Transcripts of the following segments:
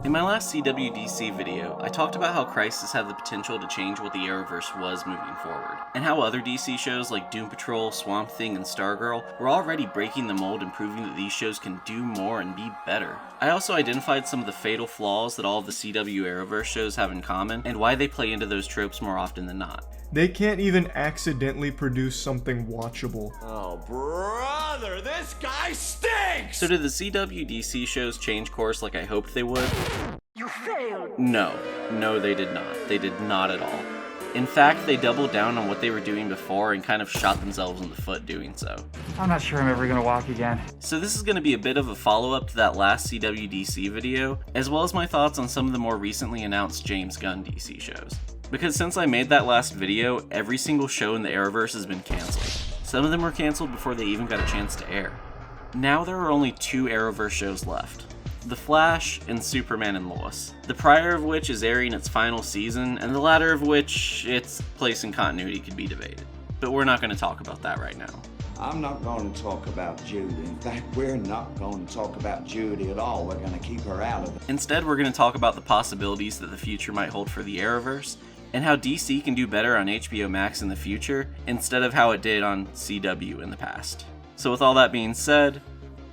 In my last CWDC video, I talked about how Crisis had the potential to change what the Arrowverse was moving forward, and how other DC shows like Doom Patrol, Swamp Thing, and Stargirl were already breaking the mold and proving that these shows can do more and be better. I also identified some of the fatal flaws that all of the CW Arrowverse shows have in common, and why they play into those tropes more often than not. They can't even accidentally produce something watchable. Oh, brother, this guy stinks! So did the CWDC shows change course like I hoped they would? You failed! No, they did not. They did not at all. In fact, they doubled down on what they were doing before and kind of shot themselves in the foot doing so. I'm not sure I'm ever gonna walk again. So this is going to be a bit of a follow-up to that last CWDC video, as well as my thoughts on some of the more recently announced James Gunn DC shows. Because since I made that last video, every single show in the Arrowverse has been cancelled. Some of them were cancelled before they even got a chance to air. Now there are only 2 Arrowverse shows left. The Flash and Superman and Lois. The prior of which is airing its final season, and the latter of which its place in continuity could be debated. But we're not going to talk about that right now. I'm not going to talk about Judy. In fact, we're not going to talk about Judy at all. We're going to keep her out of it. Instead, we're going to talk about the possibilities that the future might hold for the Arrowverse, and how DC can do better on HBO Max in the future, instead of how it did on CW in the past. So with all that being said,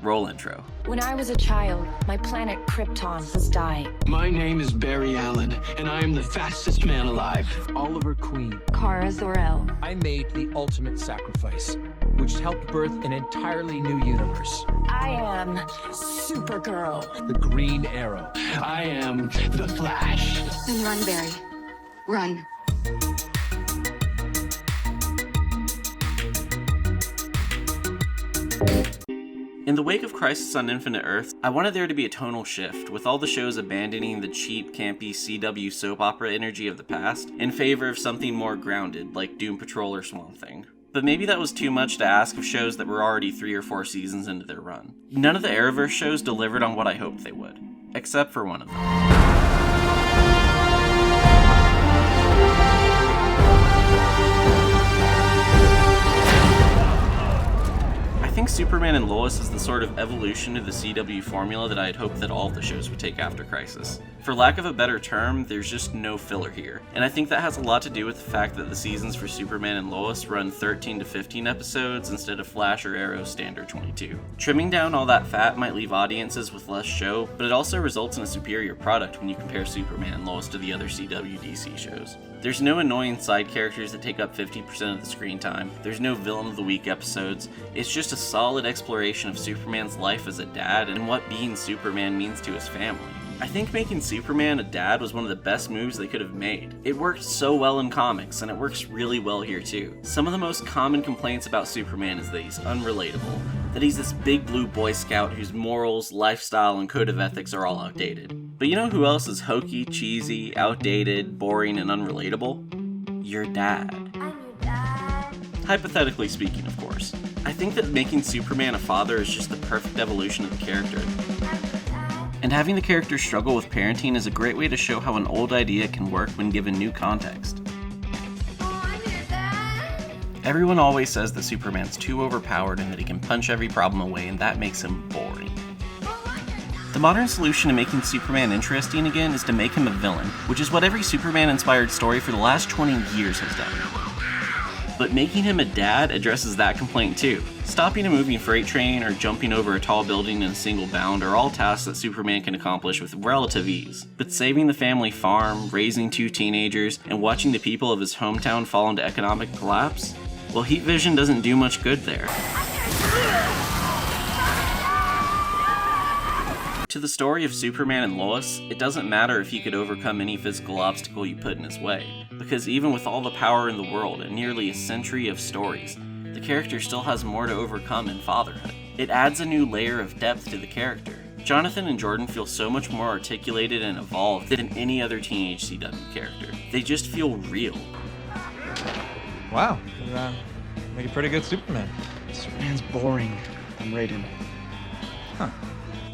roll intro. When I was a child, my planet Krypton was dying. My name is Barry Allen, and I am the fastest man alive. Oliver Queen. Kara Zor-El. I made the ultimate sacrifice, which helped birth an entirely new universe. I am Supergirl. The Green Arrow. I am the Flash. Then run, Barry. Run. In the wake of Crisis on Infinite Earths, I wanted there to be a tonal shift, with all the shows abandoning the cheap, campy CW soap opera energy of the past in favor of something more grounded, like Doom Patrol or Swamp Thing. But maybe that was too much to ask of shows that were already 3 or 4 seasons into their run. None of the Arrowverse shows delivered on what I hoped they would, except for one of them. I think Superman and Lois is the sort of evolution of the CW formula that I had hoped that all of the shows would take after Crisis. For lack of a better term, there's just no filler here, and I think that has a lot to do with the fact that the seasons for Superman and Lois run 13 to 15 episodes instead of Flash or Arrow's standard 22. Trimming down all that fat might leave audiences with less show, but it also results in a superior product when you compare Superman and Lois to the other CW DC shows. There's no annoying side characters that take up 50% of the screen time, there's no villain of the week episodes, it's just a solid exploration of Superman's life as a dad and what being Superman means to his family. I think making Superman a dad was one of the best moves they could have made. It worked so well in comics, and it works really well here too. Some of the most common complaints about Superman is that he's unrelatable, that he's this big blue Boy Scout whose morals, lifestyle, and code of ethics are all outdated. But you know who else is hokey, cheesy, outdated, boring, and unrelatable? Your dad. I'm your dad. Hypothetically speaking, of course. I think that making Superman a father is just the perfect evolution of the character. And having the character struggle with parenting is a great way to show how an old idea can work when given new context. Oh, I'm your dad. Everyone always says that Superman's too overpowered and that he can punch every problem away, and that makes him boring. The modern solution to making Superman interesting again is to make him a villain, which is what every Superman-inspired story for the last 20 years has done. But making him a dad addresses that complaint too. Stopping a moving freight train or jumping over a tall building in a single bound are all tasks that Superman can accomplish with relative ease. But saving the family farm, raising 2 teenagers, and watching the people of his hometown fall into economic collapse? Well, heat vision doesn't do much good there. To the story of Superman and Lois, it doesn't matter if he could overcome any physical obstacle you put in his way, because even with all the power in the world and nearly a century of stories, the character still has more to overcome in fatherhood. It adds a new layer of depth to the character. Jonathan and Jordan feel so much more articulated and evolved than any other teenage CW character. They just feel real. Wow, make a pretty good Superman. Superman's boring. I'm Raiden. Huh.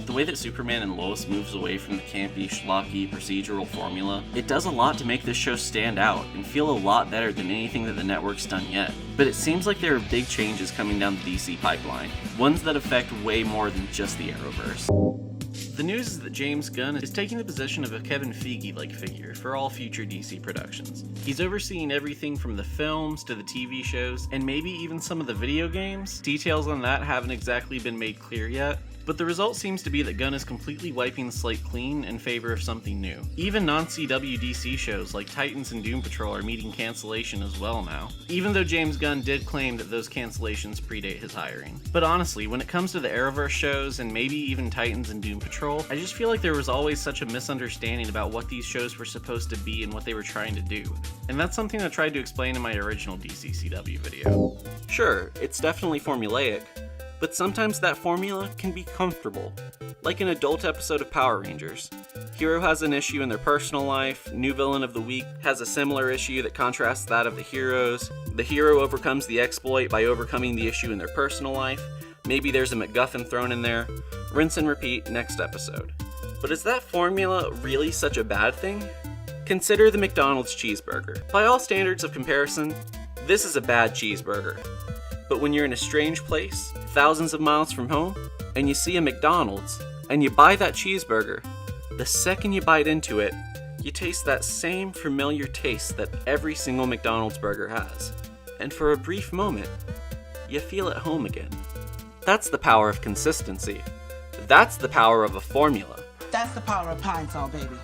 The way that Superman and Lois moves away from the campy, schlocky, procedural formula, it does a lot to make this show stand out and feel a lot better than anything that the network's done yet. But it seems like there are big changes coming down the DC pipeline, ones that affect way more than just the Arrowverse. The The news is that James Gunn is taking the position of a Kevin Feige-like figure for all future DC productions. He's overseeing everything from the films to the TV shows, and maybe even some of the video games. Details on that haven't exactly been made clear yet, but the result seems to be that Gunn is completely wiping the slate clean in favor of something new. Even non-CW DC shows like Titans and Doom Patrol are meeting cancellation as well now, even though James Gunn did claim that those cancellations predate his hiring. But honestly, when it comes to the Arrowverse shows and maybe even Titans and Doom Patrol, I just feel like there was always such a misunderstanding about what these shows were supposed to be and what they were trying to do. And that's something I tried to explain in my original DCCW video. Sure, it's definitely formulaic, but sometimes that formula can be comfortable. Like an adult episode of Power Rangers. Hero has an issue in their personal life, new villain of the week has a similar issue that contrasts that of the heroes, the hero overcomes the exploit by overcoming the issue in their personal life, maybe there's a MacGuffin thrown in there, rinse and repeat next episode. But is that formula really such a bad thing? Consider the McDonald's cheeseburger. By all standards of comparison, this is a bad cheeseburger. But when you're in a strange place, thousands of miles from home, and you see a McDonald's, and you buy that cheeseburger, the second you bite into it, you taste that same familiar taste that every single McDonald's burger has. And for a brief moment, you feel at home again. That's the power of consistency. That's the power of a formula. That's the power of Pine Sol, baby.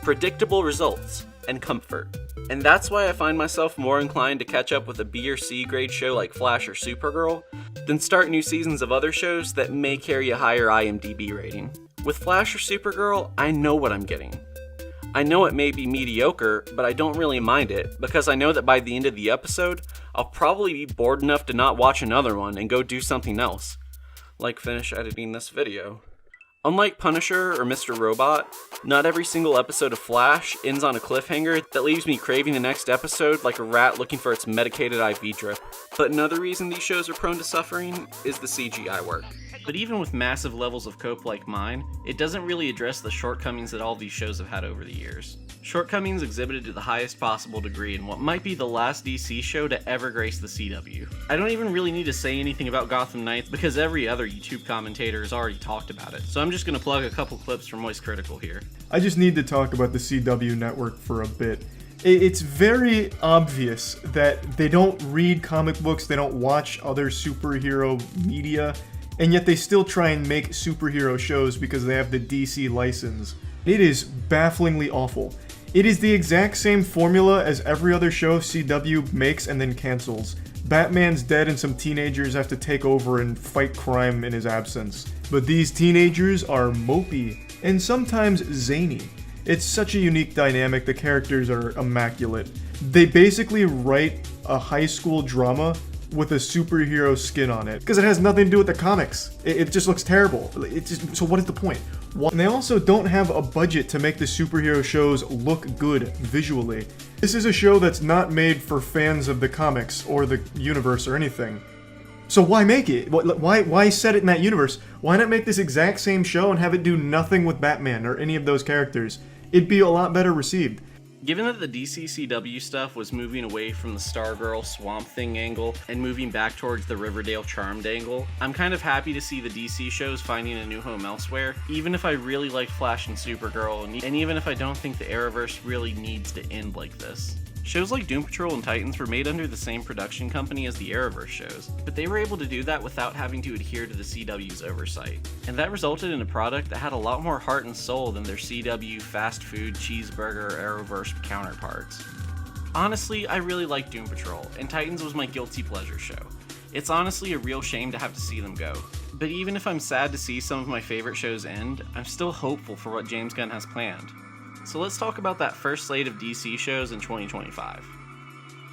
Predictable results and comfort. And that's why I find myself more inclined to catch up with a B or C grade show like Flash or Supergirl than start new seasons of other shows that may carry a higher IMDb rating. With Flash or Supergirl, I know what I'm getting. I know it may be mediocre, but I don't really mind it, because I know that by the end of the episode, I'll probably be bored enough to not watch another one and go do something else, like finish editing this video. Unlike Punisher or Mr. Robot, not every single episode of Flash ends on a cliffhanger that leaves me craving the next episode like a rat looking for its medicated IV drip. But another reason these shows are prone to suffering is the CGI work. But even with massive levels of cope like mine, it doesn't really address the shortcomings that all these shows have had over the years. Shortcomings exhibited to the highest possible degree in what might be the last DC show to ever grace the CW. I don't even really need to say anything about Gotham Knights because every other YouTube commentator has already talked about it, so I'm just going to plug a couple clips from Moist Critical here. I just need to talk about the CW network for a bit. It's very obvious that they don't read comic books, they don't watch other superhero media, and yet they still try and make superhero shows because they have the DC license. It is bafflingly awful. It is the exact same formula as every other show CW makes and then cancels. Batman's dead and some teenagers have to take over and fight crime in his absence. But these teenagers are mopey and sometimes zany. It's such a unique dynamic, the characters are immaculate. They basically write a high school drama with a superhero skin on it, because it has nothing to do with the comics. It just looks terrible. So what is the point? And they also don't have a budget to make the superhero shows look good visually. This is a show that's not made for fans of the comics or the universe or anything. So why make it? Why set it in that universe? Why not make this exact same show and have it do nothing with Batman or any of those characters? It'd be a lot better received. Given that the DCCW stuff was moving away from the Stargirl Swamp Thing angle and moving back towards the Riverdale Charmed angle, I'm kind of happy to see the DC shows finding a new home elsewhere, even if I really liked Flash and Supergirl, and even if I don't think the Arrowverse really needs to end like this. Shows like Doom Patrol and Titans were made under the same production company as the Arrowverse shows, but they were able to do that without having to adhere to the CW's oversight. And that resulted in a product that had a lot more heart and soul than their CW fast food cheeseburger Arrowverse counterparts. Honestly, I really like Doom Patrol, and Titans was my guilty pleasure show. It's honestly a real shame to have to see them go. But even if I'm sad to see some of my favorite shows end, I'm still hopeful for what James Gunn has planned. So let's talk about that first slate of DC shows in 2025.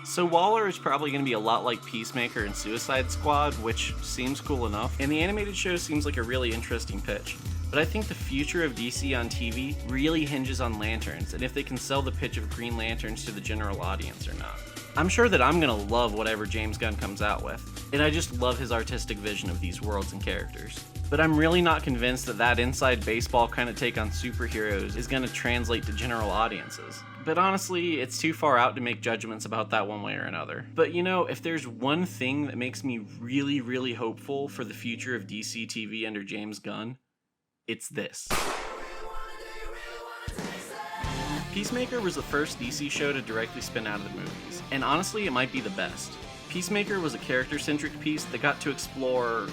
So Waller is probably going to be a lot like Peacemaker and Suicide Squad, which seems cool enough, and the animated show seems like a really interesting pitch. But I think the future of DC on TV really hinges on lanterns, and if they can sell the pitch of Green Lanterns to the general audience or not. I'm sure that I'm going to love whatever James Gunn comes out with, and I just love his artistic vision of these worlds and characters. But I'm really not convinced that that inside baseball kind of take on superheroes is going to translate to general audiences. But honestly, it's too far out to make judgments about that one way or another. But you know, if there's one thing that makes me really hopeful for the future of DC TV under James Gunn, it's this. Peacemaker was the first DC show to directly spin out of the movies, and honestly, it might be the best. Peacemaker was a character-centric piece that got to explore...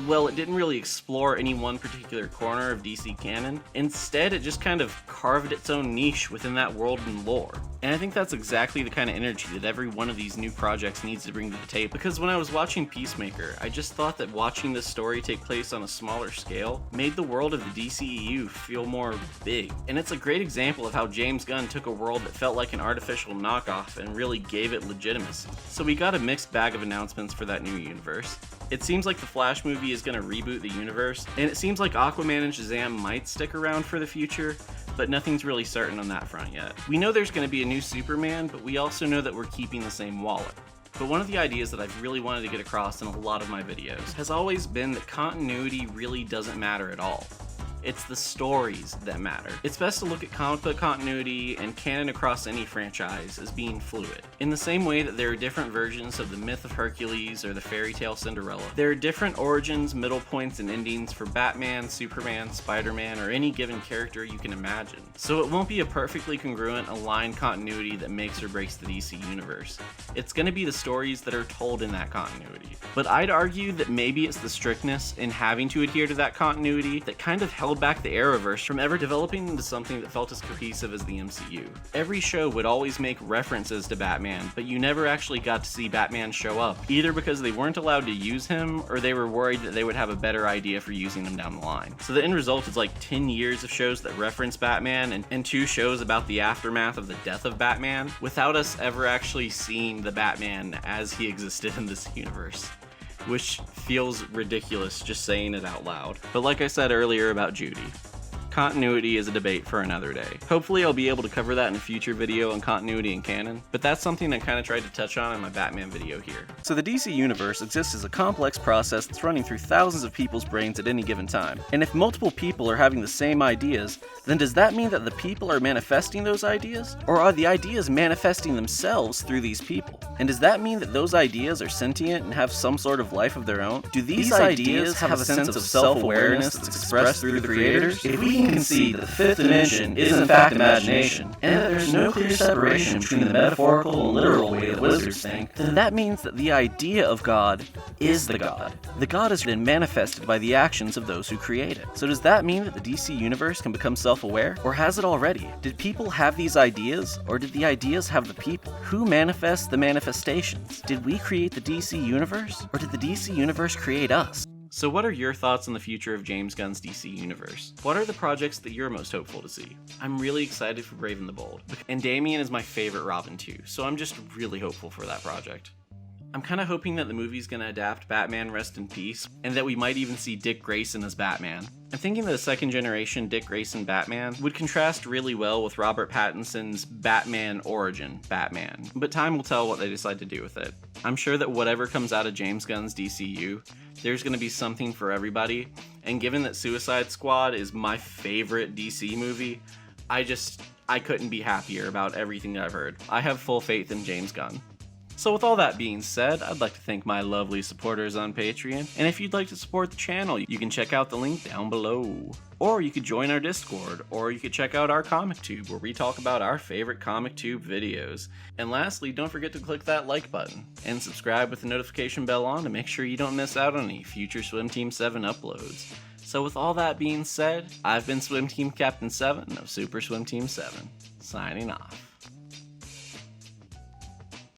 well, it didn't really explore any one particular corner of DC canon. Instead, it just kind of carved its own niche within that world and lore. And I think that's exactly the kind of energy that every one of these new projects needs to bring to the table. Because when I was watching Peacemaker, I just thought that watching this story take place on a smaller scale made the world of the DCEU feel more big. And it's a great example of how James Gunn took a world that felt like an artificial knockoff and really gave it legitimacy. So we got a mixed bag of announcements for that new universe. It seems like the Flash movie is going to reboot the universe, and it seems like Aquaman and Shazam might stick around for the future, but nothing's really certain on that front yet. We know there's going to be a new Superman, but we also know that we're keeping the same wallet. But one of the ideas that I've really wanted to get across in a lot of my videos has always been that continuity really doesn't matter at all. It's the stories that matter. It's best to look at comic book continuity and canon across any franchise as being fluid. In the same way that there are different versions of the myth of Hercules or the fairy tale Cinderella, there are different origins, middle points, and endings for Batman, Superman, Spider-Man, or any given character you can imagine. So it won't be a perfectly congruent, aligned continuity that makes or breaks the DC universe. It's going to be the stories that are told in that continuity. But I'd argue that maybe it's the strictness in having to adhere to that continuity that kind of held back the Arrowverse from ever developing into something that felt as cohesive as the MCU. Every show would always make references to Batman, but you never actually got to see Batman show up, either because they weren't allowed to use him, or they were worried that they would have a better idea for using him down the line. So the end result is like 10 years of shows that reference Batman, and 2 shows about the aftermath of the death of Batman, without us ever actually seeing the Batman as he existed in this universe. Which feels ridiculous just saying it out loud. But like I said earlier about Judy, continuity is a debate for another day. Hopefully I'll be able to cover that in a future video on continuity and canon, but that's something I kind of tried to touch on in my Batman video here. So the DC universe exists as a complex process that's running through thousands of people's brains at any given time. And if multiple people are having the same ideas, then does that mean that the people are manifesting those ideas? Or are the ideas manifesting themselves through these people? And does that mean that those ideas are sentient and have some sort of life of their own? Do these ideas have a sense of self-awareness that's expressed through the creators? If we can concede that the fifth dimension is in fact imagination, and that there's no clear separation between the metaphorical and literal way that wizards think, then that means that the idea of God is the God. The God is then manifested by the actions of those who create it. So does that mean that the DC universe can become self-aware? Or has it already? Did people have these ideas, or did the ideas have the people? Who manifests the manifestations? Did we create the DC universe, or did the DC universe create us? So what are your thoughts on the future of James Gunn's DC universe? What are the projects that you're most hopeful to see? I'm really excited for Brave and the Bold, and Damian is my favorite Robin too, so I'm just really hopeful for that project. I'm kind of hoping that the movie's going to adapt Batman Rest in Peace, and that we might even see Dick Grayson as Batman. I'm thinking that a second generation Dick Grayson Batman would contrast really well with Robert Pattinson's Batman origin Batman, but time will tell what they decide to do with it. I'm sure that whatever comes out of James Gunn's DCU, there's going to be something for everybody, and given that Suicide Squad is my favorite DC movie, I couldn't be happier about everything that I've heard. I have full faith in James Gunn. So with all that being said, I'd like to thank my lovely supporters on Patreon, and if you'd like to support the channel, you can check out the link down below. Or you could join our Discord, or you could check out our Comic Tube, where we talk about our favorite Comic Tube videos. And lastly, don't forget to click that like button, and subscribe with the notification bell on to make sure you don't miss out on any future Swim Team 7 uploads. So with all that being said, I've been Swim Team Captain 7 of Super Swim Team 7, signing off.